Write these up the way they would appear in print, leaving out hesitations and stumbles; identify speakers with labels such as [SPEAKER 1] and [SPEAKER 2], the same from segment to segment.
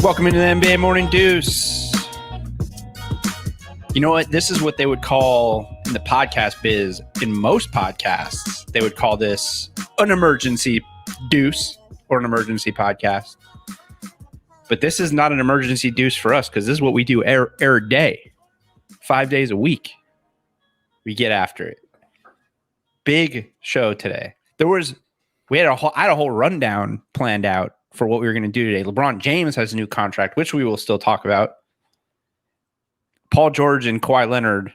[SPEAKER 1] Welcome into the NBA Morning Deuce. You know what? This is what they would call in the podcast biz, in most podcasts, they would call this an emergency deuce or an emergency podcast. But this is not an emergency deuce for us because this is what we do every day, 5 days a week. We get after it. Big show today. I had a whole rundown planned out for what we were going to do today. LeBron James has a new contract, which we will still talk about. Paul George and Kawhi Leonard.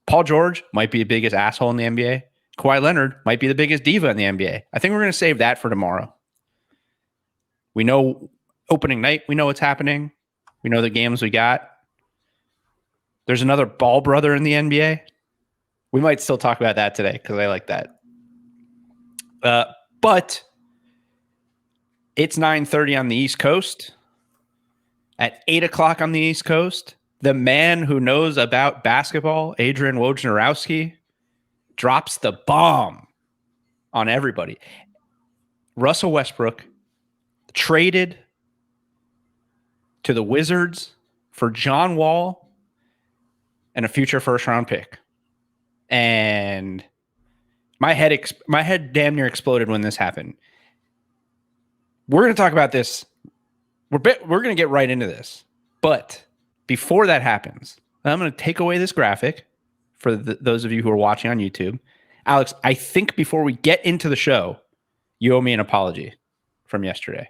[SPEAKER 1] Paul George might be the biggest asshole in the NBA. Kawhi Leonard might be the biggest diva in the NBA. I think we're going to save that for tomorrow. We know opening night. We know what's happening. We know the games we got. There's another Ball brother in the NBA. We might still talk about that today because I like that. But it's 9:30 on the East Coast. At 8 o'clock on the East Coast, the man who knows about basketball, Adrian Wojnarowski, drops the bomb on everybody. Russell Westbrook traded to the Wizards for John Wall and a future first-round pick. And my head damn near exploded when this happened. We're going to talk about this. We're going to get right into this. But before that happens, I'm going to take away this graphic for those of you who are watching on YouTube. Alex, I think before we get into the show, you owe me an apology from yesterday.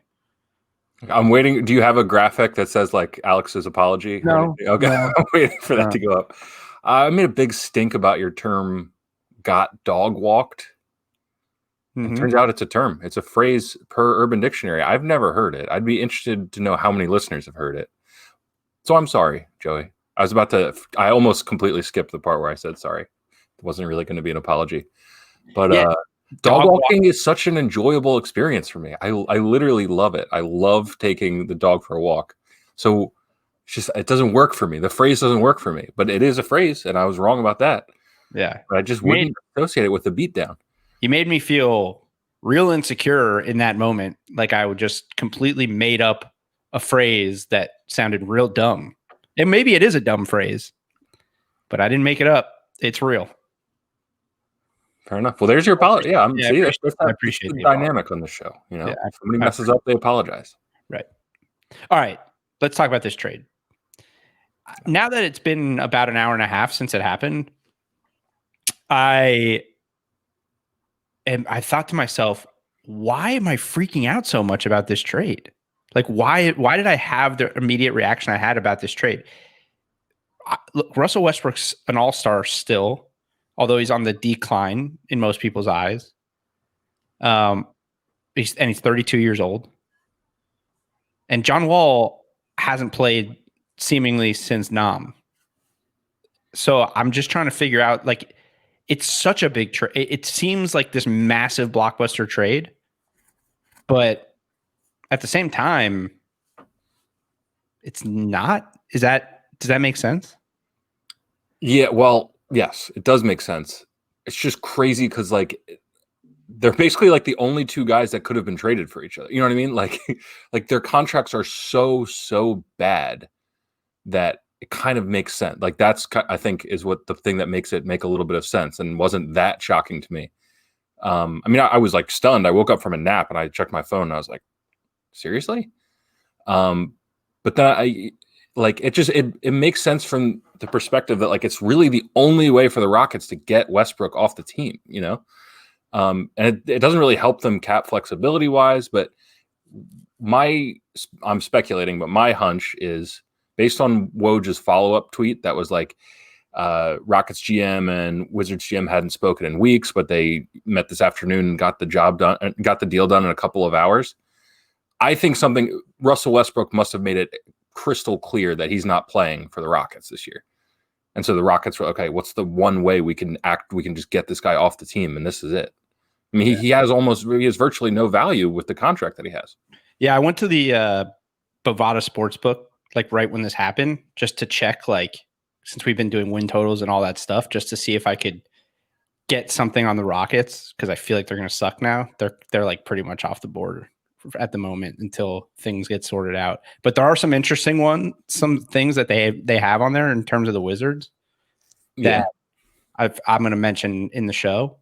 [SPEAKER 2] I'm waiting. Do you have a graphic that says like Alex's apology?
[SPEAKER 1] No.
[SPEAKER 2] Okay.
[SPEAKER 1] No.
[SPEAKER 2] I'm waiting for that to go up. I made a big stink about your term "got dog walked." It turns out it's a term. It's a phrase per Urban Dictionary. I've never heard it. I'd be interested to know how many listeners have heard it. So I'm sorry, Joey. I almost completely skipped the part where I said sorry. It wasn't really going to be an apology. But yeah, dog walking is such an enjoyable experience for me. I literally love it. I love taking the dog for a walk. So it doesn't work for me. The phrase doesn't work for me, but it is a phrase, and I was wrong about that.
[SPEAKER 1] Yeah.
[SPEAKER 2] But I just wouldn't associate it with the beatdown.
[SPEAKER 1] You made me feel real insecure in that moment. Like I would just completely made up a phrase that sounded real dumb. And maybe it is a dumb phrase, but I didn't make it up. It's real.
[SPEAKER 2] Fair enough. Well, there's your apology. Yeah,
[SPEAKER 1] I appreciate the
[SPEAKER 2] dynamic on the show. You know, if somebody messes up, they apologize.
[SPEAKER 1] Right. All right. Let's talk about this trade. Now that it's been about an hour and a half since it happened, I thought to myself, why am I freaking out so much about this trade? Like, why did I have the immediate reaction I had about this trade? Look, Russell Westbrook's an all-star still, although he's on the decline in most people's eyes. He's 32 years old. And John Wall hasn't played seemingly since Nam. So I'm just trying to figure out, like, it's such a big trade. It seems like this massive blockbuster trade, but at the same time, it's not. Does that make sense?
[SPEAKER 2] Yeah, well, yes, it does make sense. It's just crazy because like they're basically like the only two guys that could have been traded for each other. You know what I mean? Like their contracts are so bad that it kind of makes sense. Like that's, I think, is what the thing that makes it make a little bit of sense and wasn't that shocking to me. I mean, I was like stunned. I woke up from a nap and I checked my phone and I was like, seriously? But then it makes sense from the perspective that like it's really the only way for the Rockets to get Westbrook off the team, you know? And it doesn't really help them cap flexibility wise, but I'm speculating, but my hunch is based on Woj's follow-up tweet that was like Rockets GM and Wizards GM hadn't spoken in weeks, but they met this afternoon and got the deal done in a couple of hours. I think Russell Westbrook must have made it crystal clear that he's not playing for the Rockets this year. And so the Rockets were, okay, what's the one way we can just get this guy off the team? And this is it. I mean, he has virtually no value with the contract that he has.
[SPEAKER 1] Yeah. I went to the Bovada Sportsbook, like right when this happened, just to check, like, since we've been doing win totals and all that stuff, just to see if I could get something on the Rockets, because I feel like they're going to suck now. They're like pretty much off the board at the moment until things get sorted out. But there are some interesting some things that they have on there in terms of the Wizards that I'm going to mention in the show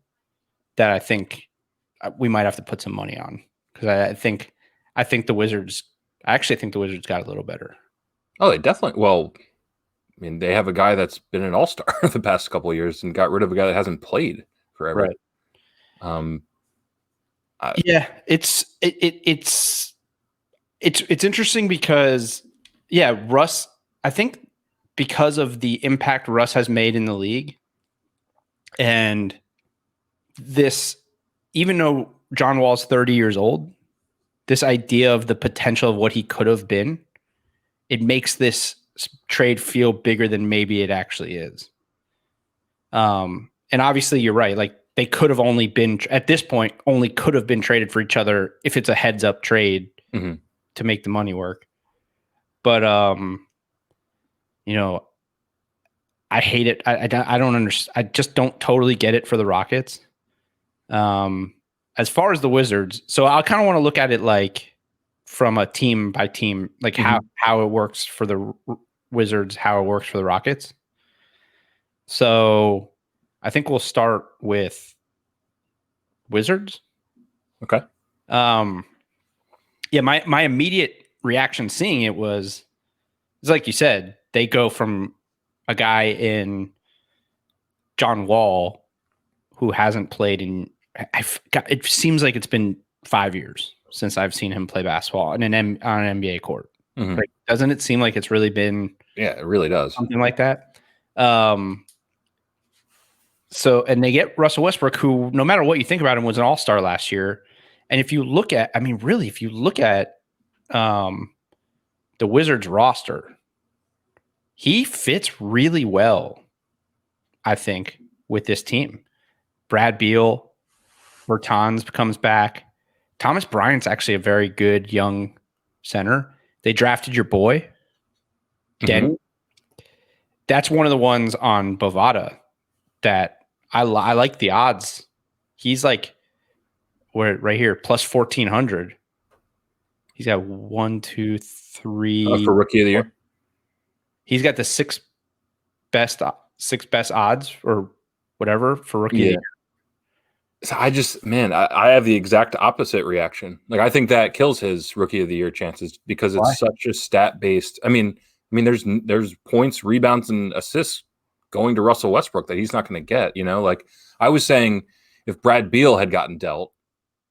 [SPEAKER 1] that I think we might have to put some money on, because I think the Wizards. I actually think the Wizards got a little better.
[SPEAKER 2] Oh, they definitely. Well, I mean, they have a guy that's been an all-star the past couple of years and got rid of a guy that hasn't played forever.
[SPEAKER 1] Right. It's interesting because Russ. I think because of the impact Russ has made in the league, and this, even though John Wall's 30 years old, this idea of the potential of what he could have been, it makes this trade feel bigger than maybe it actually is. And obviously you're right. Like, they could have only been, at this point, only could have been traded for each other if it's a heads up trade to make the money work. But, I hate it. I don't understand. I just don't totally get it for the Rockets. As far as the Wizards, so I kind of want to look at it like from a team by team, like how it works for the Wizards, how it works for the Rockets. So I think we'll start with Wizards.
[SPEAKER 2] Okay.
[SPEAKER 1] My immediate reaction seeing it was, it's like you said, they go from a guy in John Wall who hasn't played in, it seems like it's been 5 years since I've seen him play basketball on an NBA court. Like, doesn't it seem like it's really been? Yeah,
[SPEAKER 2] it really does.
[SPEAKER 1] Something like that. So, and they get Russell Westbrook, who, no matter what you think about him, was an all-star last year. And if you look at, the Wizards roster, he fits really well, I think, with this team. Brad Beal, Bertans comes back. Thomas Bryant's actually a very good young center. They drafted your boy, Denny. That's one of the ones on Bovada that I like the odds. He's like, right here, plus 1,400. He's got 1, 2, 3
[SPEAKER 2] for rookie of the year.
[SPEAKER 1] He's got the six best odds or whatever for rookie of the year.
[SPEAKER 2] So I have the exact opposite reaction. Like, I think that kills his rookie of the year chances because it's such a stat based. I mean, there's points, rebounds, and assists going to Russell Westbrook that he's not going to get. Like, I was saying, if Brad Beal had gotten dealt,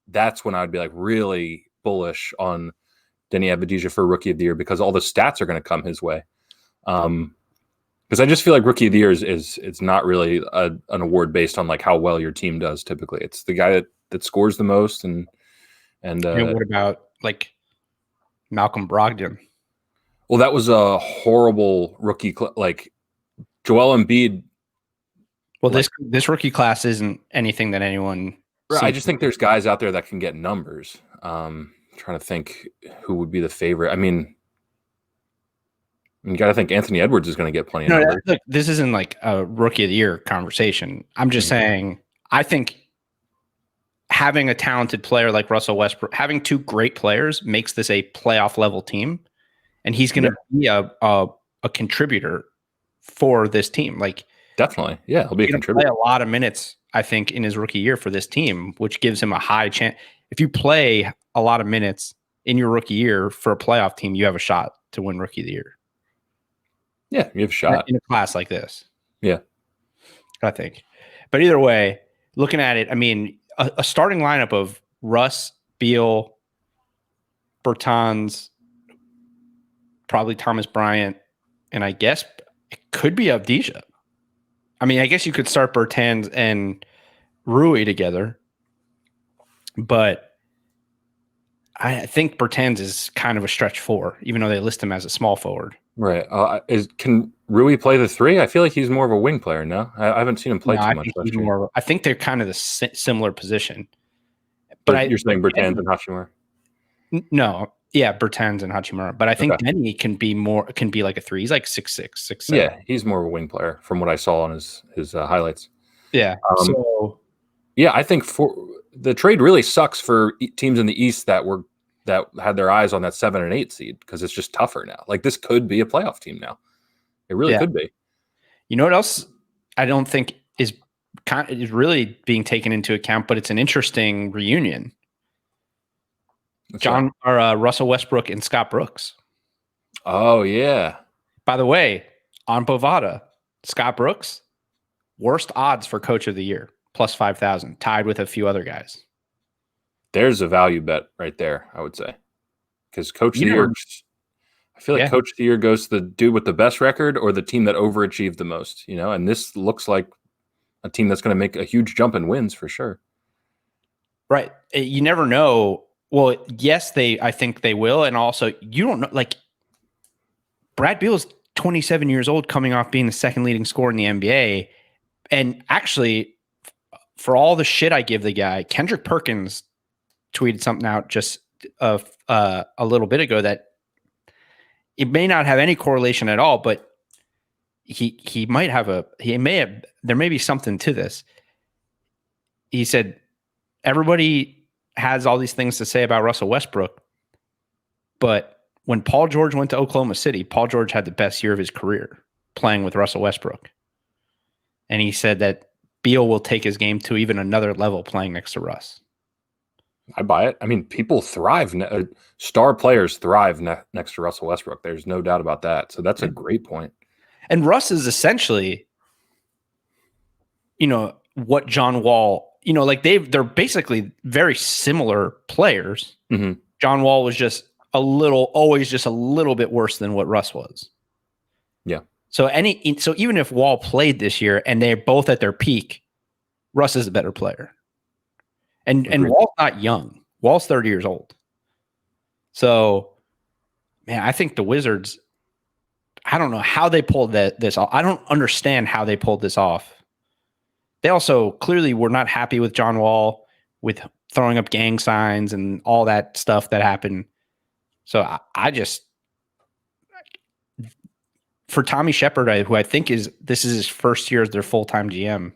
[SPEAKER 2] that's when I would be like really bullish on Denny Abadija for rookie of the year, because all the stats are going to come his way. Because I just feel like rookie of the year it's not really an award based on like how well your team does. Typically, it's the guy that scores the most. And
[SPEAKER 1] what about like Malcolm Brogdon?
[SPEAKER 2] Well, that was a horrible rookie. Like Joel Embiid.
[SPEAKER 1] Well, this rookie class isn't anything that anyone.
[SPEAKER 2] I just think there's guys out there that can get numbers. Trying to think who would be the favorite. I mean, you got to think Anthony Edwards is going to get plenty of numbers.
[SPEAKER 1] Look, this isn't like a rookie of the year conversation. I'm just saying, I think having a talented player like Russell Westbrook, having two great players, makes this a playoff level team, and he's going to be a contributor for this team. Like,
[SPEAKER 2] definitely, he'll be a contributor.
[SPEAKER 1] Play a lot of minutes, I think, in his rookie year for this team, which gives him a high chance. If you play a lot of minutes in your rookie year for a playoff team, you have a shot to win rookie of the year.
[SPEAKER 2] Yeah, you have a shot
[SPEAKER 1] in a class like this.
[SPEAKER 2] Yeah,
[SPEAKER 1] I think. But either way, looking at it, I mean, a starting lineup of Russ, Beal, Bertans, probably Thomas Bryant, and I guess it could be Avdija. I mean, I guess you could start Bertans and Rui together, but I think Bertans is kind of a stretch 4, even though they list him as a small forward.
[SPEAKER 2] Right. Can Rui play the 3? I feel like he's more of a wing player. No, I haven't seen him play too much.
[SPEAKER 1] I think they're kind of the similar position.
[SPEAKER 2] But you're saying Bertans and Hachimura?
[SPEAKER 1] No. Yeah, Bertans and Hachimura. But I think Denny can be like a 3. He's like 6'6", 6'7".
[SPEAKER 2] Yeah, he's more of a wing player from what I saw on his highlights.
[SPEAKER 1] Yeah.
[SPEAKER 2] I think for the trade really sucks for teams in the East that that had their eyes on that 7 and 8 seed because it's just tougher now. Like this could be a playoff team now. It really could be.
[SPEAKER 1] You know what else I don't think is really being taken into account, but it's an interesting reunion. Russell Westbrook and Scott Brooks.
[SPEAKER 2] Oh yeah.
[SPEAKER 1] By the way, on Bovada, Scott Brooks, worst odds for Coach of the Year, plus 5,000, tied with a few other guys.
[SPEAKER 2] There's a value bet right there, I would say, because Coach of the Year. I feel like Coach of the Year goes to the dude with the best record or the team that overachieved the most, and this looks like a team that's going to make a huge jump in wins for sure.
[SPEAKER 1] Right. You never know. Well, yes, I think they will. And also, you don't know, like Brad Beal is 27 years old coming off being the second leading scorer in the NBA. And actually, for all the shit I give the guy, Kendrick Perkins tweeted something out just a little bit ago that it may not have any correlation at all, but there may be something to this. He said, everybody has all these things to say about Russell Westbrook, but when Paul George went to Oklahoma City, Paul George had the best year of his career playing with Russell Westbrook. And he said that Beal will take his game to even another level playing next to Russ.
[SPEAKER 2] I buy it. I mean, people thrive. Star players thrive next to Russell Westbrook. There's no doubt about that. So that's a great point.
[SPEAKER 1] And Russ is essentially, what John Wall, they're basically very similar players.
[SPEAKER 2] Mm-hmm.
[SPEAKER 1] John Wall was always just a little bit worse than what Russ was.
[SPEAKER 2] Yeah.
[SPEAKER 1] So even if Wall played this year and they're both at their peak, Russ is a better player. And Wall's not young. Wall's 30 years old. So, man, I think the Wizards, I don't know how they pulled this off. I don't understand how they pulled this off. They also clearly were not happy with John Wall with throwing up gang signs and all that stuff that happened. So I just, for Tommy Shepard, who I think this is his first year as their full-time GM,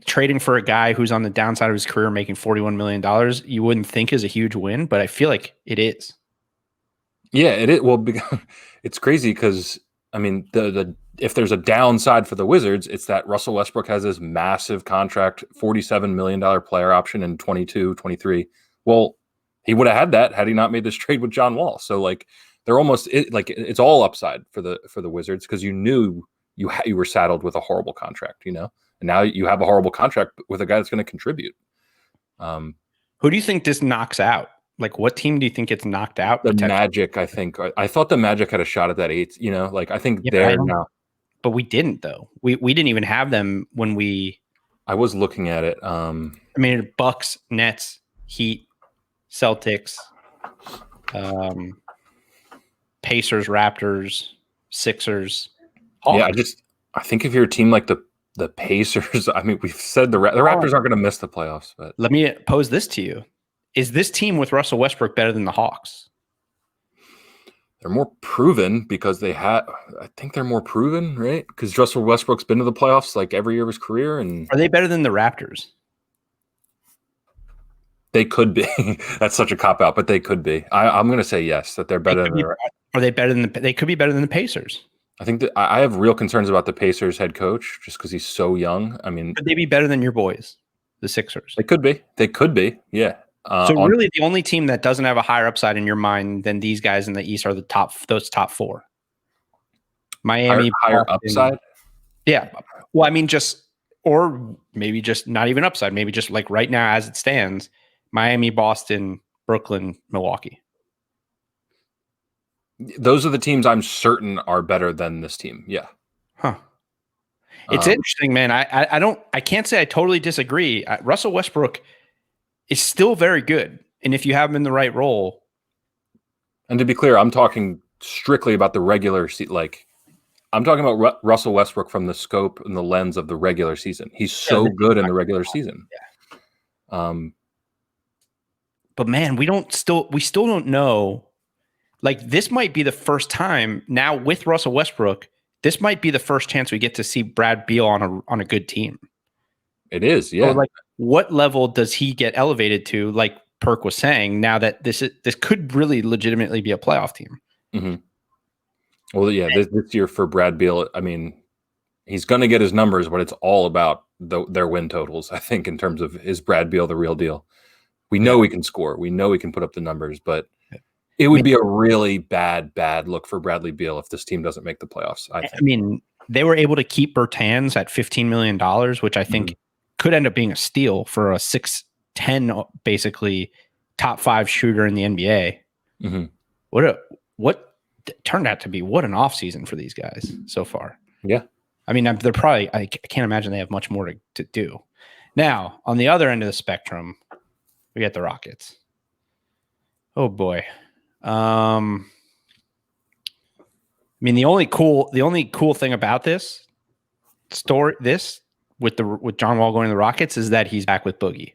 [SPEAKER 1] trading for a guy who's on the downside of his career making $41 million, you wouldn't think is a huge win, but I feel like it is.
[SPEAKER 2] Yeah, it is. Well, it's crazy because, I mean, if there's a downside for the Wizards, it's that Russell Westbrook has this massive contract, $47 million player option in 22, 23. Well, he would have had that had he not made this trade with John Wall. So, like, they're almost it's all upside for the Wizards because you knew you were saddled with a horrible contract, and now you have a horrible contract with a guy that's going to contribute.
[SPEAKER 1] Who do you think this knocks out? Like, what team do you think gets knocked out?
[SPEAKER 2] The Magic, I think. I thought the Magic had a shot at that 8. I think they're now.
[SPEAKER 1] But we didn't, though. We didn't even have them when we.
[SPEAKER 2] I was looking at it.
[SPEAKER 1] Bucks, Nets, Heat, Celtics, Pacers, Raptors, Sixers.
[SPEAKER 2] Hawks. Yeah, I think if you're a team like the Pacers, I mean, we've said the Raptors aren't going to miss the playoffs. But
[SPEAKER 1] let me pose this to you. Is this team with Russell Westbrook better than the Hawks?
[SPEAKER 2] They're more proven because I think they're more proven, right? Because Russell Westbrook's been to the playoffs like every year of his career. And
[SPEAKER 1] are they better than the Raptors?
[SPEAKER 2] They could be. That's such a cop-out, but they could be. I'm going to say yes, that they're better than
[SPEAKER 1] Are they better than they could be better than the Pacers?
[SPEAKER 2] I think that I have real concerns about the Pacers head coach just because he's so young. I mean,
[SPEAKER 1] could they be better than your boys, the Sixers?
[SPEAKER 2] They could be. They could be. Yeah.
[SPEAKER 1] So really, the only team that doesn't have a higher upside in your mind than these guys in the East are those top 4. Miami,
[SPEAKER 2] higher upside.
[SPEAKER 1] Yeah. Well, I mean, or maybe just not even upside. Maybe just like right now as it stands, Miami, Boston, Brooklyn, Milwaukee.
[SPEAKER 2] Those are the teams I'm certain are better than this team. Yeah.
[SPEAKER 1] Huh. It's interesting, man. I can't say I totally disagree. Russell Westbrook is still very good. And if you have him in the right role.
[SPEAKER 2] And to be clear, I'm talking strictly about the regular season. Like, I'm talking about Russell Westbrook from the scope and the lens of the regular season. He's so good in the regular season.
[SPEAKER 1] Yeah. But man, we still don't know. Like, this might be the first time now with Russell Westbrook. This might be the first chance we get to see Brad Beal on a good team.
[SPEAKER 2] It is, yeah.
[SPEAKER 1] Or like, what level does he get elevated to? Like, Perk was saying, now that this could really legitimately be a playoff team.
[SPEAKER 2] Mm-hmm. Well, yeah, this year for Brad Beal, I mean, he's going to get his numbers, but it's all about their win totals, I think, in terms of, is Brad Beal the real deal? We know he can score. We know he can put up the numbers, but it would be a really bad look for Bradley Beal if this team doesn't make the playoffs, I think.
[SPEAKER 1] I mean, they were able to keep Bertans at $15 million, which I think could end up being a steal for a 6'10", basically top 5 shooter in the NBA.
[SPEAKER 2] Mm-hmm.
[SPEAKER 1] What turned out to be what an offseason for these guys so far.
[SPEAKER 2] Yeah.
[SPEAKER 1] I mean, they're probably, I can't imagine they have much more to do. Now, on the other end of the spectrum, we got the Rockets. Oh boy. I mean, the only cool thing about this story, with John Wall going to the Rockets, is that he's back with Boogie.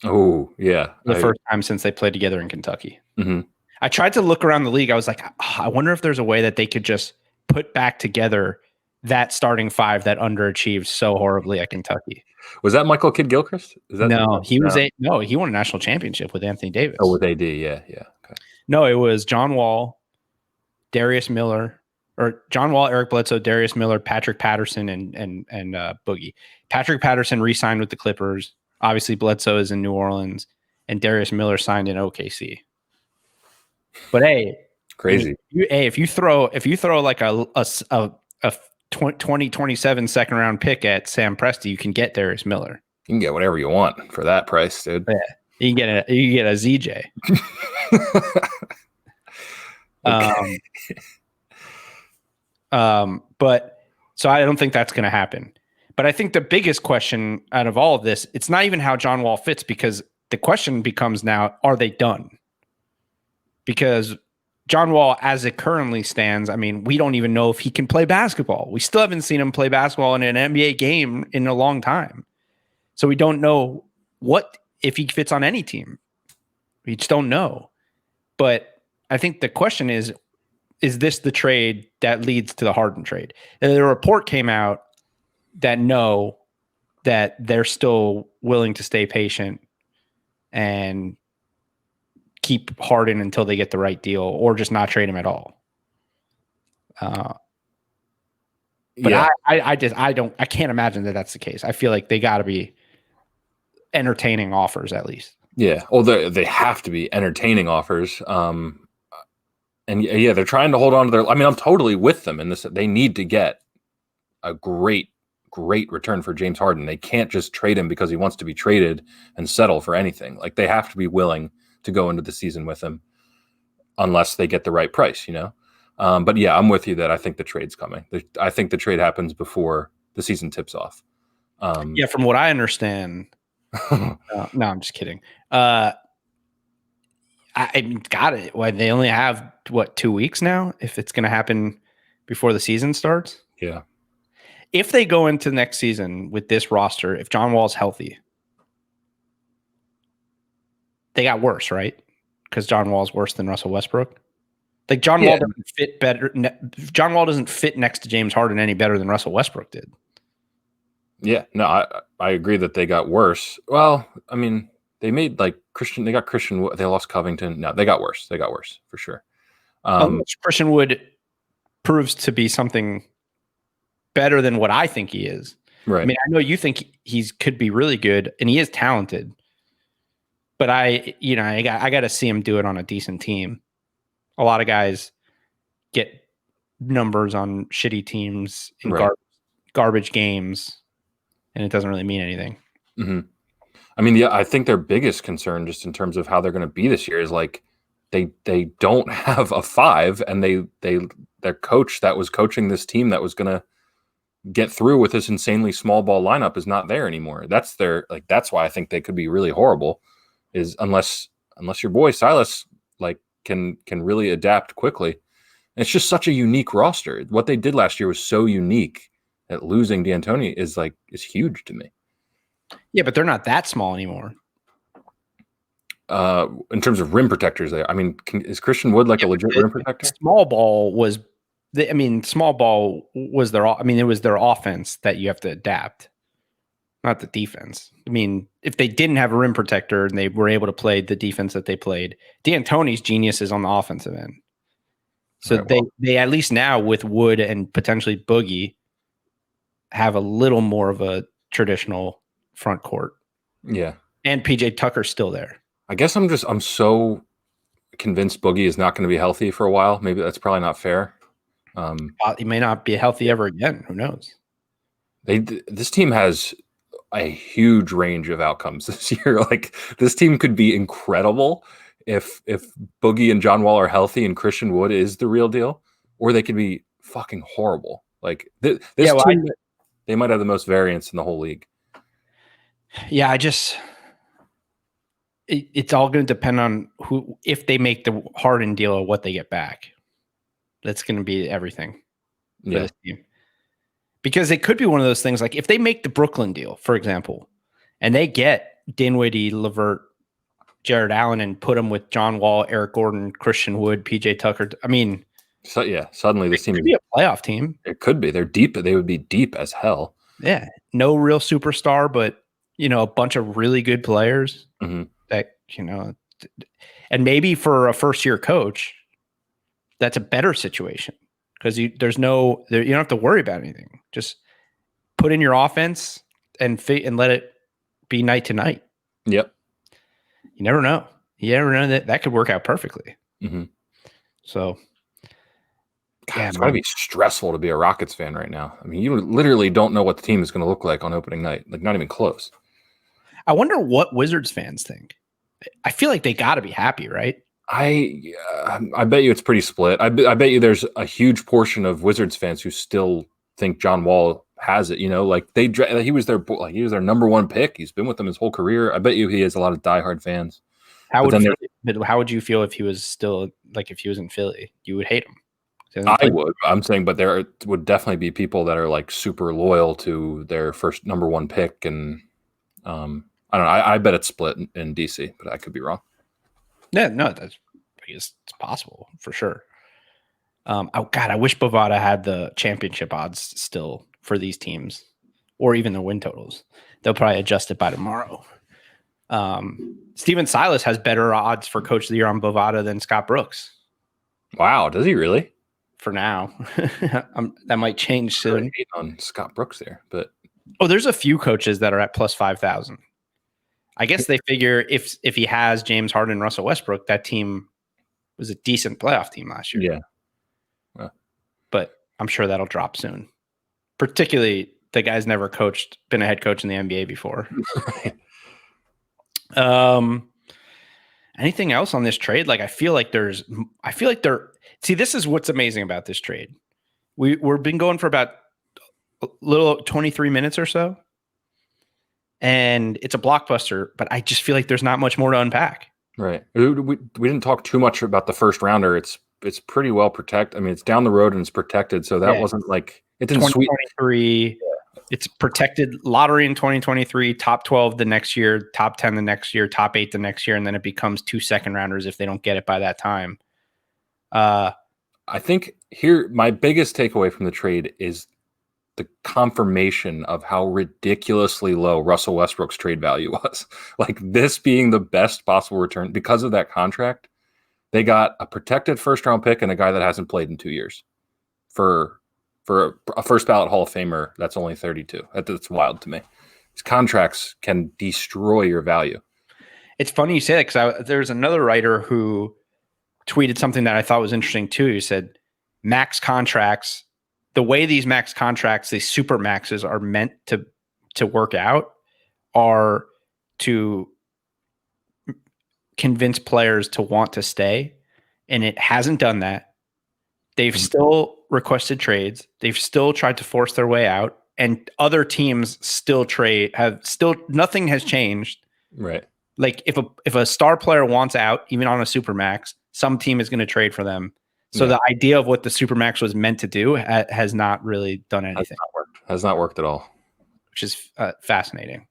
[SPEAKER 2] Oh yeah,
[SPEAKER 1] The first time since they played together in Kentucky.
[SPEAKER 2] Mm-hmm.
[SPEAKER 1] I tried to look around the league. I was like, I wonder if there's a way that they could just put back together that starting 5 that underachieved so horribly at Kentucky.
[SPEAKER 2] Was that Michael Kidd-Gilchrist?
[SPEAKER 1] No, he won a national championship with Anthony Davis.
[SPEAKER 2] Oh, with AD, yeah. Okay.
[SPEAKER 1] No, it was John Wall, Eric Bledsoe, Darius Miller, Patrick Patterson, and Boogie. Patrick Patterson re-signed with the Clippers. Obviously, Bledsoe is in New Orleans, and Darius Miller signed in OKC. But hey,
[SPEAKER 2] crazy.
[SPEAKER 1] If you throw like a 2027 second round pick at Sam Presti, you can get Darius Miller.
[SPEAKER 2] You can get whatever you want for that price, dude.
[SPEAKER 1] Yeah, you can get a ZJ. But so I don't think that's going to happen. But I think the biggest question out of all of this, it's not even how John Wall fits, because the question becomes now, are they done? Because John Wall, as it currently stands, I mean, we don't even know if he can play basketball. We still haven't seen him play basketball in an NBA game in a long time. So we don't know if he fits on any team. We just don't know. But I think the question is this the trade that leads to the Harden trade? And the report came out that they're still willing to stay patient and keep Harden until they get the right deal, or just not trade him at all. But yeah. I can't imagine that that's the case. I feel like they got to be entertaining offers at least.
[SPEAKER 2] Yeah. Well, they have to be entertaining offers. And yeah, they're trying to hold on to their, I mean, I'm totally with them in this. They need to get a great return for James Harden. They can't just trade him because he wants to be traded and settle for anything. Like, they have to be willing to go into the season with him unless they get the right price, you know? But yeah, I'm with you that I think the trade's coming. I think the trade happens before the season tips off.
[SPEAKER 1] Yeah, from what I understand. No, I'm just kidding. I got it. Why, they only have 2 weeks now? If it's going to happen before the season starts?
[SPEAKER 2] Yeah.
[SPEAKER 1] If they go into next season with this roster, if John Wall's healthy, they got worse, right? Because John Wall's worse than Russell Westbrook. Like, John Wall doesn't fit better. John Wall doesn't fit next to James Harden any better than Russell Westbrook did. Yeah,
[SPEAKER 2] no, I agree that they got worse. Well, I mean, they made Christian. They got Christian. They lost Covington. No, they got worse. They got worse for sure.
[SPEAKER 1] Christian Wood proves to be something better than what I think he is.
[SPEAKER 2] Right.
[SPEAKER 1] I mean, I know you think he could be really good, and he is talented. But I got to see him do it on a decent team. A lot of guys get numbers on shitty teams in garbage games, and it doesn't really mean anything.
[SPEAKER 2] Mm-hmm. I mean, yeah, I think their biggest concern, just in terms of how they're going to be this year, is like they don't have a 5, and their coach that was coaching this team that was going to get through with this insanely small ball lineup is not there anymore. That's why I think they could be really horrible, is unless your boy Silas can really adapt quickly. And it's just such a unique roster. What they did last year was so unique that losing D'Antoni is huge to me.
[SPEAKER 1] Yeah, but they're not that small anymore.
[SPEAKER 2] In terms of rim protectors, there. I mean, is Christian Wood a legit rim protector?
[SPEAKER 1] Small ball was their. I mean, it was their offense that you have to adapt. not the defense. I mean, if they didn't have a rim protector and they were able to play the defense that they played, D'Antoni's genius is on the offensive end. So
[SPEAKER 2] Right,
[SPEAKER 1] they at least now with Wood and potentially Boogie have a little more of a traditional front court.
[SPEAKER 2] yeah.
[SPEAKER 1] And PJ Tucker's still there.
[SPEAKER 2] I guess I'm so convinced Boogie is not going to be healthy for a while. Maybe that's probably not fair.
[SPEAKER 1] He may not be healthy ever again. Who knows?
[SPEAKER 2] This team has a huge range of outcomes this year. Like this team could be incredible if Boogie and John Wall are healthy and Christian Wood is the real deal, or they could be fucking horrible. Like this team, they might have the most variance in the whole league.
[SPEAKER 1] Yeah, it's all going to depend on if they make the Harden deal or what they get back. That's going to be everything for this team. Because it could be one of those things like if they make the Brooklyn deal, for example, and they get Dinwiddie, LeVert, Jared Allen, and put them with John Wall, Eric Gordon, Christian Wood, PJ Tucker. I mean,
[SPEAKER 2] so yeah, suddenly this team
[SPEAKER 1] could be a playoff team.
[SPEAKER 2] It could be. They're deep. They would be deep as hell.
[SPEAKER 1] Yeah, no real superstar, but a bunch of really good players that and maybe for a first-year coach, that's a better situation. Because you don't have to worry about anything. Just put in your offense and let it be night to night.
[SPEAKER 2] Yep.
[SPEAKER 1] You never know. That could work out perfectly. So,
[SPEAKER 2] God, it's gotta be stressful to be a Rockets fan right now. I mean, you literally don't know what the team is going to look like on opening night. Like, not even close.
[SPEAKER 1] I wonder what Wizards fans think. I feel like they got to be happy, right?
[SPEAKER 2] I bet you it's pretty split. I bet you there's a huge portion of Wizards fans who still think John Wall has it. Like he was their number one pick. He's been with them his whole career. I bet you he has a lot of diehard fans.
[SPEAKER 1] How would you feel if he was still if he was in Philly? You would hate him.
[SPEAKER 2] I would. I'm saying, but there would definitely be people that are like super loyal to their first number one pick, and I don't know. I bet it's split in DC, but I could be wrong.
[SPEAKER 1] Yeah, no, I guess it's possible for sure. Oh God, I wish Bovada had the championship odds still for these teams, or even the win totals. They'll probably adjust it by tomorrow. Steven Silas has better odds for Coach of the Year on Bovada than Scott Brooks.
[SPEAKER 2] Wow, does he really?
[SPEAKER 1] For now, that might change soon.
[SPEAKER 2] On Scott Brooks there, but
[SPEAKER 1] there's a few coaches that are at plus 5,000. I guess they figure if he has James Harden and Russell Westbrook, that team was a decent playoff team last year.
[SPEAKER 2] Yeah.
[SPEAKER 1] But I'm sure that'll drop soon. Particularly the guy's never been a head coach in the NBA before. Anything else on this trade? I feel like this is what's amazing about this trade. We've been going for about a little 23 minutes or so. And it's a blockbuster, but I just feel like there's not much more to unpack.
[SPEAKER 2] Right. We didn't talk too much about the first rounder. It's pretty well protected. I mean, it's down the road and it's protected, so that wasn't like it didn't
[SPEAKER 1] 2023. It's protected lottery in 2023, top 12 the next year, top 10 the next year, top 8 the next year, and then it becomes 2 second rounders if they don't get it by that time.
[SPEAKER 2] I think here my biggest takeaway from the trade is the confirmation of how ridiculously low Russell Westbrook's trade value was. Like this being the best possible return because of that contract, they got a protected first round pick and a guy that hasn't played in 2 years for a first ballot Hall of Famer. That's only 32. That's wild to me. These contracts can destroy your value.
[SPEAKER 1] It's funny you say that because there's another writer who tweeted something that I thought was interesting too. He said max contracts, the way these max contracts, these super maxes are meant to work out are to convince players to want to stay. And it hasn't done that. They've still requested trades. They've still tried to force their way out. And other teams still nothing has changed.
[SPEAKER 2] Right.
[SPEAKER 1] Like if a star player wants out, even on a super max, some team is going to trade for them. So the idea of what the Supermax was meant to do has not really done anything.
[SPEAKER 2] Has not worked at all.
[SPEAKER 1] Which is fascinating.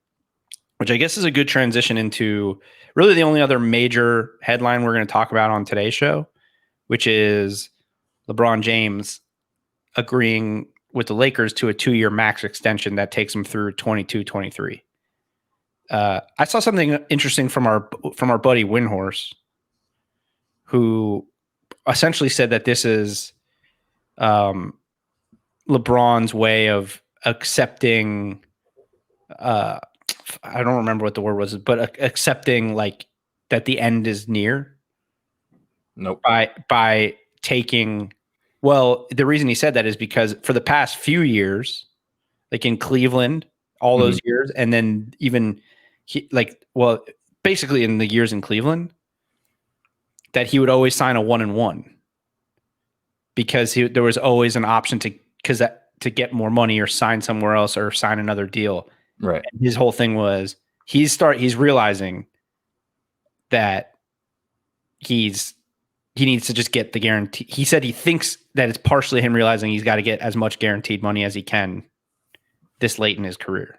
[SPEAKER 1] Which I guess is a good transition into really the only other major headline we're going to talk about on today's show, which is LeBron James agreeing with the Lakers to a 2-year max extension that takes him through 22-23. I saw something interesting from our buddy Windhorse, who essentially said that this is LeBron's way of accepting. I don't remember what the word was, but accepting like that the end is near.
[SPEAKER 2] Nope.
[SPEAKER 1] By taking. Well, the reason he said that is because for the past few years, like in Cleveland, all those years, and then even basically in the years in Cleveland, that he would always sign a 1-and-1 because there was always an option to get more money or sign somewhere else or sign another deal.
[SPEAKER 2] Right.
[SPEAKER 1] And his whole thing was he's realizing that he needs to just get the guarantee. He said he thinks that it's partially him realizing he's got to get as much guaranteed money as he can this late in his career.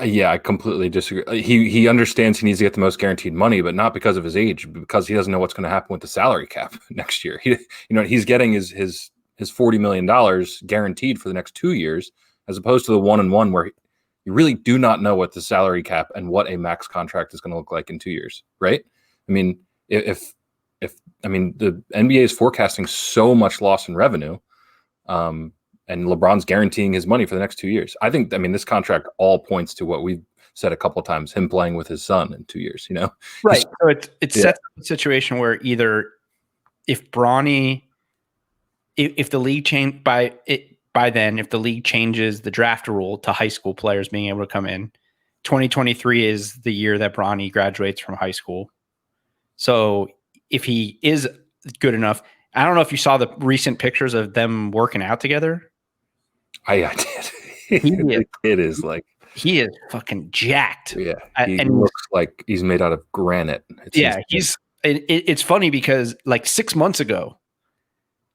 [SPEAKER 2] Yeah, I completely disagree. He understands he needs to get the most guaranteed money, but not because of his age, because he doesn't know what's going to happen with the salary cap next year. He's getting his $40 million guaranteed for the next 2 years, as opposed to the 1-and-1 where you really do not know what the salary cap and what a max contract is going to look like in 2 years, right? I mean, if the NBA is forecasting so much loss in revenue, and LeBron's guaranteeing his money for the next 2 years. I think, this contract all points to what we've said a couple of times, him playing with his son in 2 years, Right.
[SPEAKER 1] So it sets up a situation where either if Bronny, if the league change by then, if the league changes the draft rule to high school players being able to come in, 2023 is the year that Bronny graduates from high school. So if he is good enough, I don't know if you saw the recent pictures of them working out together.
[SPEAKER 2] I did. The kid is like,
[SPEAKER 1] he is fucking jacked.
[SPEAKER 2] Yeah, he looks like he's made out of granite.
[SPEAKER 1] It's funny because like 6 months ago,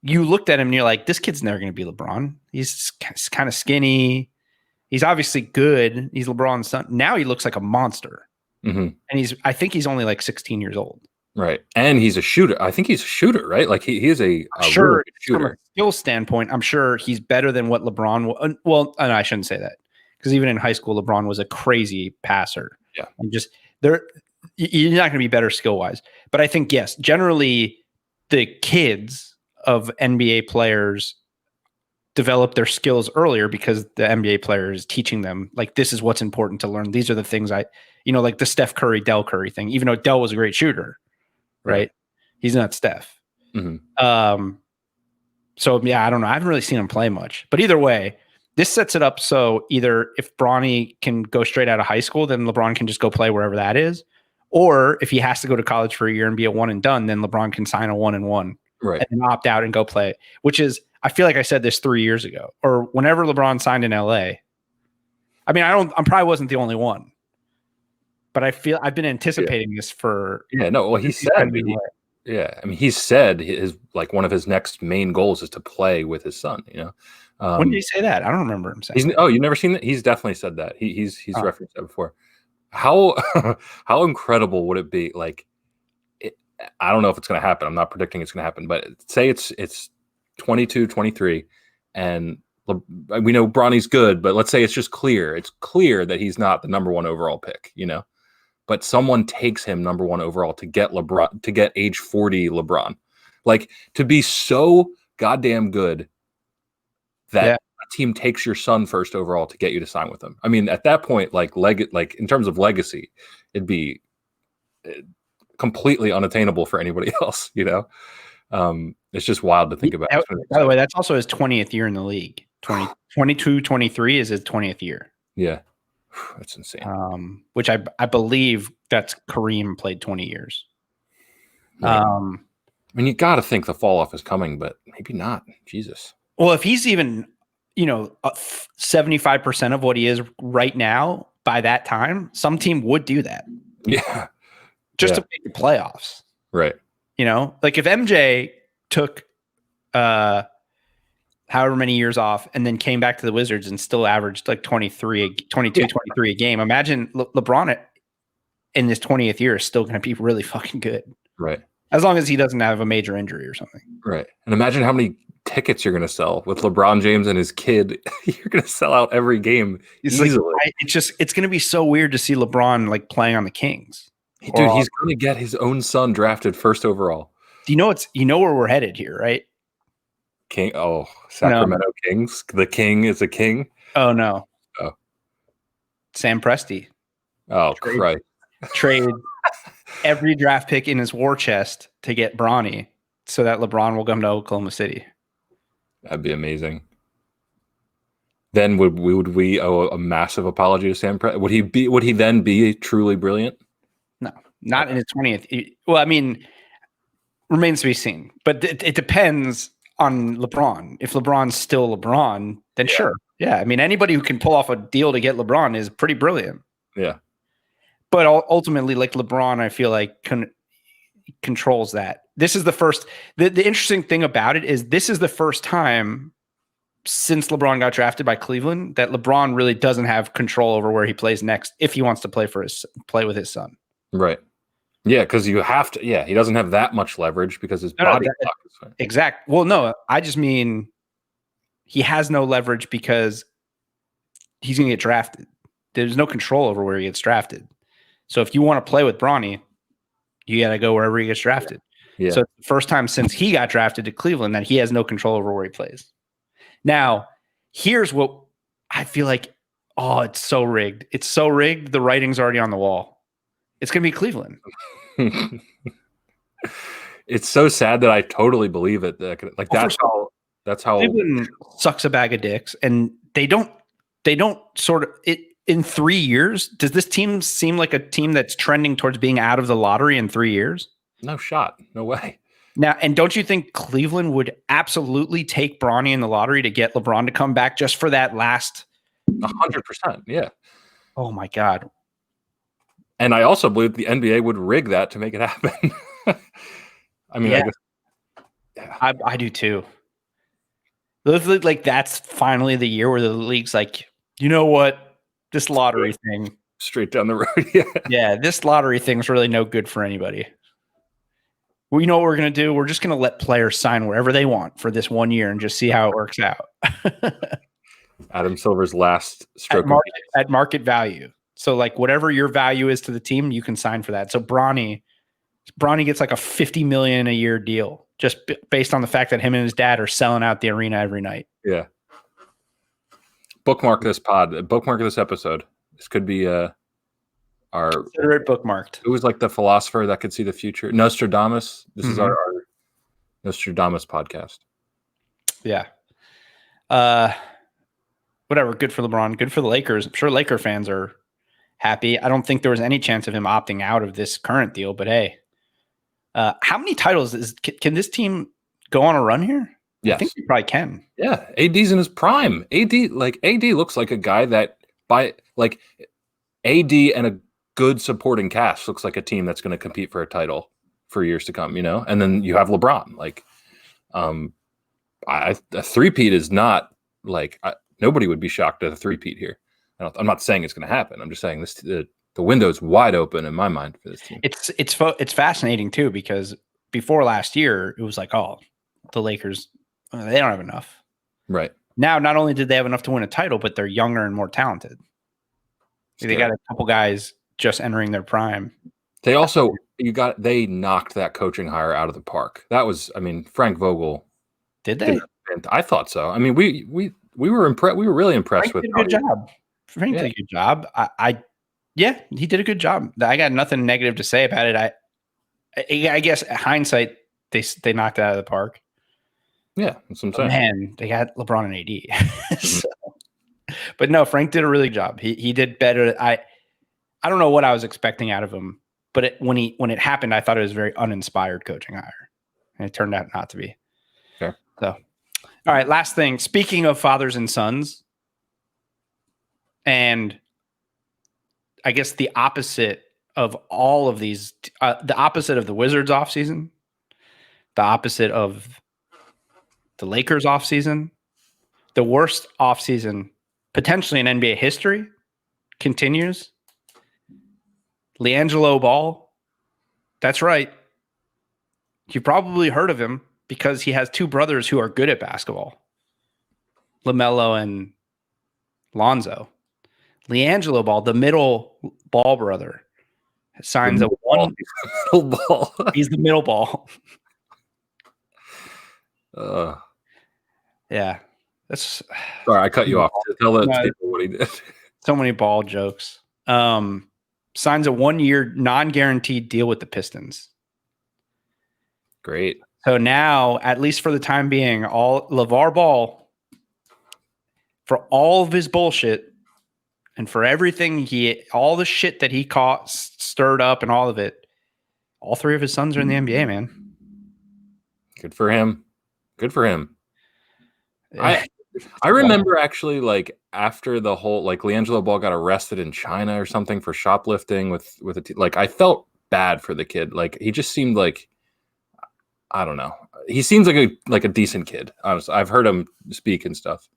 [SPEAKER 1] you looked at him and you're like, this kid's never going to be LeBron. He's kind of skinny. He's obviously good. He's LeBron's son. Now he looks like a monster. Mm-hmm. And I think he's only like 16 years old.
[SPEAKER 2] Right. And he's a shooter. I think he's a shooter, right? Like he is a
[SPEAKER 1] sure,
[SPEAKER 2] really good shooter.
[SPEAKER 1] From a skill standpoint, I'm sure he's better than what LeBron well, I shouldn't say that, because even in high school, LeBron was a crazy passer.
[SPEAKER 2] Yeah.
[SPEAKER 1] And just you're not going to be better skill wise. But I think, yes, generally the kids of NBA players develop their skills earlier because the NBA player is teaching them, like, this is what's important to learn. These are the things like the Steph Curry, Del Curry thing, even though Del was a great shooter. Right. He's not Steph. Mm-hmm. So yeah, I don't know. I haven't really seen him play much, but either way, this sets it up. So either if Bronny can go straight out of high school, then LeBron can just go play wherever that is. Or if he has to go to college for a year and be a 1-and-done, then LeBron can sign a 1-and-1 and then opt out and go play, which is, I feel like I said this 3 years ago or whenever LeBron signed in LA. I probably wasn't the only one. But I feel I've been anticipating this for.
[SPEAKER 2] Yeah, no. Well, he said, he said his one of his next main goals is to play with his son.
[SPEAKER 1] When did he say that? I don't remember him saying.
[SPEAKER 2] You've never seen that? He's definitely said that. He's referenced that before. How incredible would it be? I don't know if it's going to happen. I'm not predicting it's going to happen, but say it's 22, 23, and we know Bronny's good, but let's say it's just clear. It's clear that he's not the number 1 overall pick. But someone takes him number 1 overall to get LeBron, to get age 40 LeBron, to be so goddamn good that a team takes your son first overall to get you to sign with them. At that point, in terms of legacy, it'd be completely unattainable for anybody else. It's just wild to think about.
[SPEAKER 1] By the way, that's also his 20th year in the league. 22-23 is his 20th year.
[SPEAKER 2] Yeah. That's insane.
[SPEAKER 1] Which I believe that's Kareem played 20 years.
[SPEAKER 2] Right. You got to think the fall off is coming, but maybe not. Jesus.
[SPEAKER 1] Well, if he's even, 75% of what he is right now by that time, some team would do that.
[SPEAKER 2] Yeah.
[SPEAKER 1] Just to make the playoffs.
[SPEAKER 2] Right.
[SPEAKER 1] If MJ took however many years off and then came back to the Wizards and still averaged 23 a game. Imagine LeBron in his 20th year is still going to be really fucking good.
[SPEAKER 2] Right.
[SPEAKER 1] As long as he doesn't have a major injury or something.
[SPEAKER 2] Right. And imagine how many tickets you're going to sell with LeBron James and his kid. You're going to sell out every game easily.
[SPEAKER 1] It's going to be so weird to see LeBron like playing on the Kings.
[SPEAKER 2] Dude, he's going to get his own son drafted first overall.
[SPEAKER 1] Do you know where we're headed here, right?
[SPEAKER 2] Sacramento Kings. The king is a king.
[SPEAKER 1] Oh no.
[SPEAKER 2] Oh.
[SPEAKER 1] Sam Presti.
[SPEAKER 2] Oh, Christ.
[SPEAKER 1] Trade every draft pick in his war chest to get Bronny so that LeBron will come to Oklahoma City.
[SPEAKER 2] That'd be amazing. Then would we owe a massive apology to Sam Presti? Would he then be truly brilliant?
[SPEAKER 1] No, not in his 20th. Well, I mean, remains to be seen. But it depends on LeBron. If LeBron's still LeBron, then sure. Yeah, I mean, anybody who can pull off a deal to get LeBron is pretty brilliant.
[SPEAKER 2] Yeah.
[SPEAKER 1] But ultimately, like LeBron, I feel like controls that. This is the first. The interesting thing about it is this is the first time since LeBron got drafted by Cleveland that LeBron really doesn't have control over where he plays next if he wants to play with his son.
[SPEAKER 2] Right. Yeah, because you have to. Yeah, he doesn't have that much leverage because his body.
[SPEAKER 1] Exact. Well, no, I just mean he has no leverage because he's going to get drafted. There's no control over where he gets drafted. So if you want to play with Bronny, you got to go wherever he gets drafted.
[SPEAKER 2] Yeah.
[SPEAKER 1] So it's the first time since he got drafted to Cleveland that he has no control over where he plays. Now, here's what I feel like. Oh, it's so rigged. It's so rigged. The writing's already on the wall. It's going to be Cleveland.
[SPEAKER 2] It's so sad that I totally believe it. Like that's how
[SPEAKER 1] Cleveland sucks a bag of dicks, and they don't sort of it in 3 years. Does this team seem like a team that's trending towards being out of the lottery in 3 years?
[SPEAKER 2] No shot. No way.
[SPEAKER 1] Now, and don't you think Cleveland would absolutely take Bronny in the lottery to get LeBron to come back just for that last
[SPEAKER 2] 100%? Yeah.
[SPEAKER 1] Oh my God.
[SPEAKER 2] And I also believe the NBA would rig that to make it happen. I mean,
[SPEAKER 1] I do too. Like that's finally the year where the league's like, you know what? This lottery thing.
[SPEAKER 2] Straight down the road.
[SPEAKER 1] Yeah, this lottery thing's really no good for anybody. Well, you know what we're going to do? We're just going to let players sign wherever they want for this 1 year and just see how it works out.
[SPEAKER 2] Adam Silver's last stroke
[SPEAKER 1] at market value. So like whatever your value is to the team, you can sign for that. So Bronny gets like a $50 million a year deal just based on the fact that him and his dad are selling out the arena every night.
[SPEAKER 2] Yeah. Bookmark this pod. Bookmark this episode. This could be
[SPEAKER 1] consider it bookmarked.
[SPEAKER 2] It was like the philosopher that could see the future. Nostradamus. This is our Nostradamus podcast.
[SPEAKER 1] Yeah. Whatever. Good for LeBron. Good for the Lakers. I'm sure Laker fans are happy. I don't think there was any chance of him opting out of this current deal, but hey, how many titles can this team go on a run here?
[SPEAKER 2] Yes.
[SPEAKER 1] I think he probably can.
[SPEAKER 2] Yeah. AD's in his prime. AD looks like a guy that AD and a good supporting cast looks like a team that's going to compete for a title for years to come, and then you have LeBron. A three-peat is not nobody would be shocked at a three-peat here. I'm not saying it's going to happen. I'm just saying the window's wide open in my mind for this team.
[SPEAKER 1] It's fascinating too, because before last year it was like, oh, the Lakers, they don't have enough.
[SPEAKER 2] Right.
[SPEAKER 1] Now, not only did they have enough to win a title, but they're younger and more talented. They got a couple guys just entering their prime.
[SPEAKER 2] They also they knocked that coaching hire out of the park. That was, Frank Vogel.
[SPEAKER 1] Did they?
[SPEAKER 2] I thought so. I mean, we were impressed. We were really impressed
[SPEAKER 1] Frank
[SPEAKER 2] with.
[SPEAKER 1] Did a good job. Frank did a good job. He did a good job. I got nothing negative to say about it. I guess hindsight, they knocked it out of the park.
[SPEAKER 2] Yeah, that's what I'm saying.
[SPEAKER 1] Man, they got LeBron and AD. So, but no, Frank did a really good job. He did better. I don't know what I was expecting out of him, but when it happened, I thought it was a very uninspired coaching hire, and it turned out not to be.
[SPEAKER 2] Fair.
[SPEAKER 1] So, all right, last thing. Speaking of fathers and sons, and I guess the opposite of all of these, the opposite of the Wizards offseason, the opposite of the Lakers offseason, the worst offseason potentially in NBA history continues. LiAngelo Ball. That's right. You've probably heard of him. because he has two brothers who are good at basketball, LaMelo and Lonzo. LiAngelo Ball, the middle Ball brother, signs a one.
[SPEAKER 2] Middle ball.
[SPEAKER 1] He's the middle ball. Yeah, that's.
[SPEAKER 2] Sorry, I cut you off. Tell the people what he did.
[SPEAKER 1] So many Ball jokes. Signs a 1-year non-guaranteed deal with the Pistons.
[SPEAKER 2] Great.
[SPEAKER 1] So now, at least for the time being, all LeVar Ball, for all of his bullshit and for everything all the shit that he caught, stirred up, and all of it, all three of his sons are in the NBA, man.
[SPEAKER 2] Good for him. Good for him. I remember actually, like, after the whole, like, LiAngelo Ball got arrested in China or something for shoplifting with like, I felt bad for the kid. Like, he just seemed like, I don't know. He seems like a decent kid. Honestly, I've heard him speak and stuff.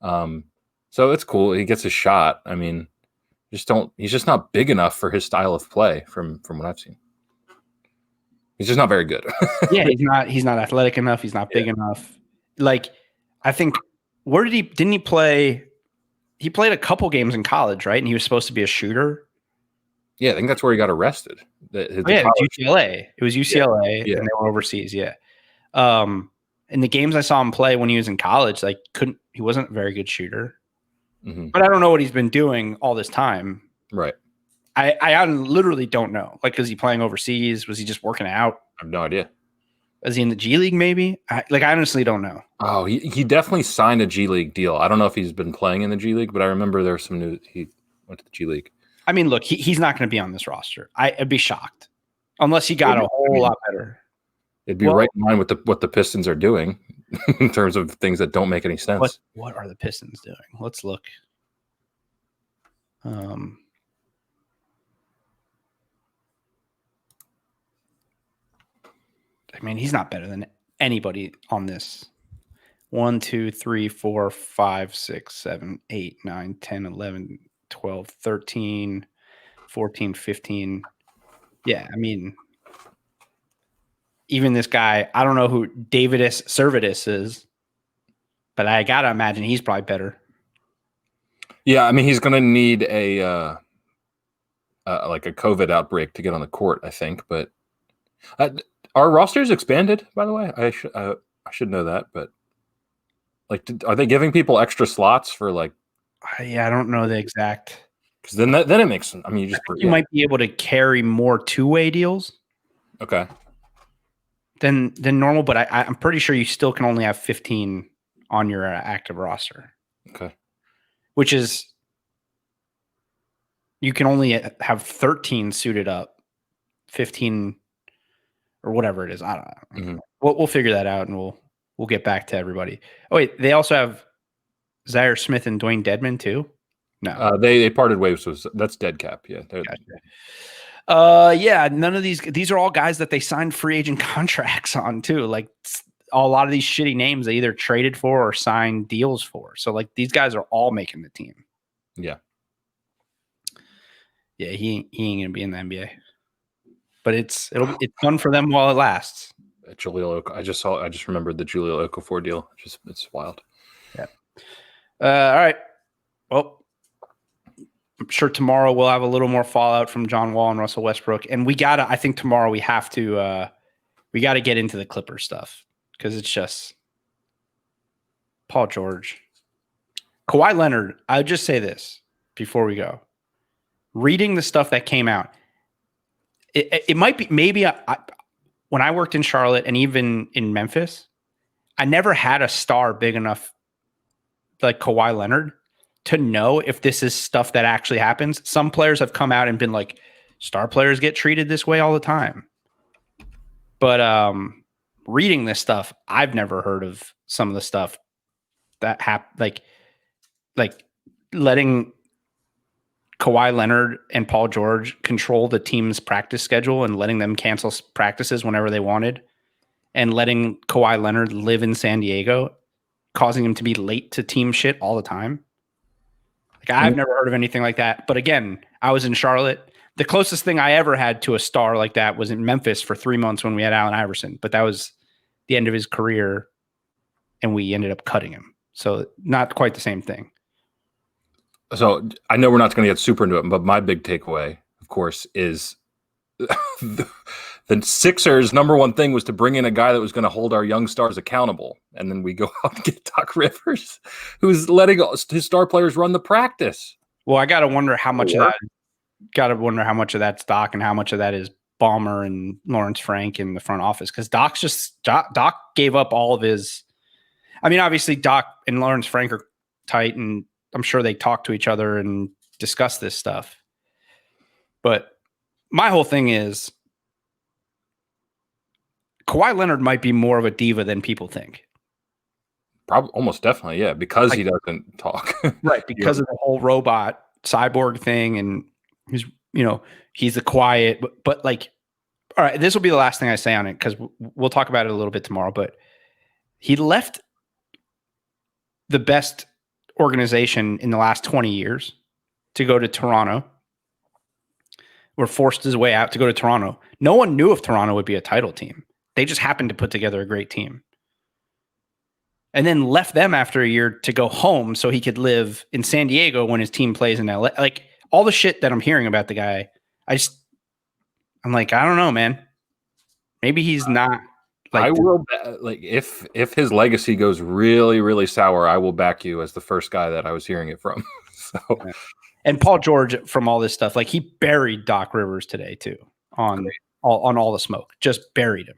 [SPEAKER 2] So it's cool. He gets a shot. I mean, he's just not big enough for his style of play from what I've seen. He's just not very good.
[SPEAKER 1] Yeah, he's not athletic enough. He's not big enough. Like, I think, didn't he play? He played a couple games in college, right? And he was supposed to be a shooter.
[SPEAKER 2] Yeah, I think that's where he got arrested.
[SPEAKER 1] It was UCLA. It was UCLA,
[SPEAKER 2] yeah.
[SPEAKER 1] And they were overseas. Yeah. In the games I saw him play when he was in college, like he wasn't a very good shooter.
[SPEAKER 2] Mm-hmm.
[SPEAKER 1] But I don't know what he's been doing all this time.
[SPEAKER 2] Right.
[SPEAKER 1] I literally don't know. Like, is he playing overseas? Was he just working out?
[SPEAKER 2] I have no idea.
[SPEAKER 1] Is he in the G League? Maybe. I honestly don't know.
[SPEAKER 2] Oh, he definitely signed a G League deal. I don't know if he's been playing in the G League, but I remember there was some news he went to the G League.
[SPEAKER 1] I mean, look, he's not going to be on this roster. I'd be shocked unless he got a whole lot better.
[SPEAKER 2] It'd be right in line with what the Pistons are doing in terms of things that don't make any sense.
[SPEAKER 1] What are the Pistons doing? Let's look. I mean, he's not better than anybody on this. 1, 2, 3, 4, 5, 6, 7, 8, 9, 10, 11, 12, 13, 14, 15. Yeah, I mean, even this guy, I don't know who Davidus Servatus is, but I got to imagine he's probably better.
[SPEAKER 2] Yeah, I mean, he's going to need a COVID outbreak to get on the court, I think. But our roster's expanded, by the way. I should know that, but like, are they giving people extra slots for like?
[SPEAKER 1] Yeah, I don't know the exact.
[SPEAKER 2] Because then it makes. I mean, you
[SPEAKER 1] might be able to carry more two-way deals.
[SPEAKER 2] Okay.
[SPEAKER 1] Than normal, but I'm pretty sure you still can only have 15 on your active roster.
[SPEAKER 2] Okay. Which
[SPEAKER 1] is, you can only have 13 suited up, 15 or whatever it is. I don't know. Mm-hmm. We'll figure that out, and we'll get back to everybody. Oh wait, they also have Zaire Smith and Dwayne Dedmon too. No,
[SPEAKER 2] they parted ways. So that's dead cap. Yeah.
[SPEAKER 1] Gotcha. Yeah, none of these are all guys that they signed free agent contracts on too. Like, a lot of these shitty names they either traded for or signed deals for. So like, these guys are all making the team.
[SPEAKER 2] Yeah.
[SPEAKER 1] Yeah, he ain't gonna be in the NBA. But it's fun for them while it lasts.
[SPEAKER 2] Julio, I just remembered the Julio Okafor deal. It's wild.
[SPEAKER 1] Yeah. All right. Well, I'm sure tomorrow we'll have a little more fallout from John Wall and Russell Westbrook. And I think tomorrow we have to get into the Clippers stuff, because it's just Paul George. Kawhi Leonard, I'll just say this before we go. Reading the stuff that came out, it might be, maybe when I worked in Charlotte and even in Memphis, I never had a star big enough like Kawhi Leonard to know if this is stuff that actually happens. Some players have come out and been like, star players get treated this way all the time. But reading this stuff, I've never heard of some of the stuff that happened, like letting Kawhi Leonard and Paul George control the team's practice schedule and letting them cancel practices whenever they wanted, and letting Kawhi Leonard live in San Diego, causing him to be late to team shit all the time. Like, I've never heard of anything like that. But again, I was in Charlotte. The closest thing I ever had to a star like that was in Memphis for 3 months when we had Allen Iverson. But that was the end of his career, and we ended up cutting him. So not quite the same thing.
[SPEAKER 2] So I know we're not going to get super into it, but my big takeaway, of course, is the Sixers' number one thing was to bring in a guy that was going to hold our young stars accountable. And then we go out and get Doc Rivers, who's letting his star players run the practice.
[SPEAKER 1] Well, I got to wonder how much of that. Got to wonder how much of that's Doc and how much of that is Ballmer and Lawrence Frank in the front office. Because Doc gave up all of his. I mean, obviously Doc and Lawrence Frank are tight, and I'm sure they talk to each other and discuss this stuff. But my whole thing is Kawhi Leonard might be more of a diva than people think.
[SPEAKER 2] Probably, almost definitely, yeah, because he doesn't talk.
[SPEAKER 1] Right, because of the whole robot cyborg thing, and he's the quiet, but like, all right, this will be the last thing I say on it because we'll talk about it a little bit tomorrow. But he left the best organization in the last 20 years to go to Toronto, or forced his way out to go to Toronto. No one knew if Toronto would be a title team. They just happened to put together a great team. And then left them after a year to go home so he could live in San Diego when his team plays in LA. Like, all the shit that I'm hearing about the guy, I'm like, I don't know, man. Maybe he's not. Like,
[SPEAKER 2] I will, like, if his legacy goes really, really sour, I will back you as the first guy that I was hearing it from. So,
[SPEAKER 1] and Paul George, from all this stuff, like, he buried Doc Rivers today too on all the smoke, just buried him.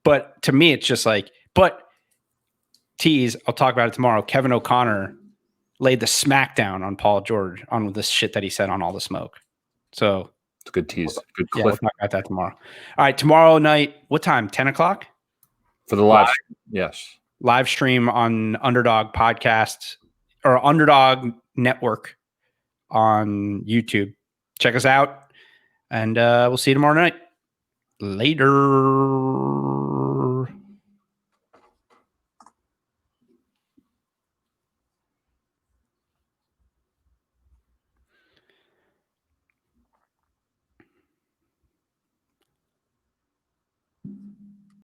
[SPEAKER 1] But to me, it's just like, but tease, I'll talk about it tomorrow. Kevin O'Connor laid the smackdown on Paul George on this shit that he said on All the Smoke. So
[SPEAKER 2] it's a good tease. Good cliff.
[SPEAKER 1] Yeah, we'll talk about that tomorrow. All right, tomorrow night, what time? 10 o'clock?
[SPEAKER 2] For the live. Yes.
[SPEAKER 1] Live stream on Underdog Podcast or Underdog Network on YouTube. Check us out, and we'll see you tomorrow night. Later.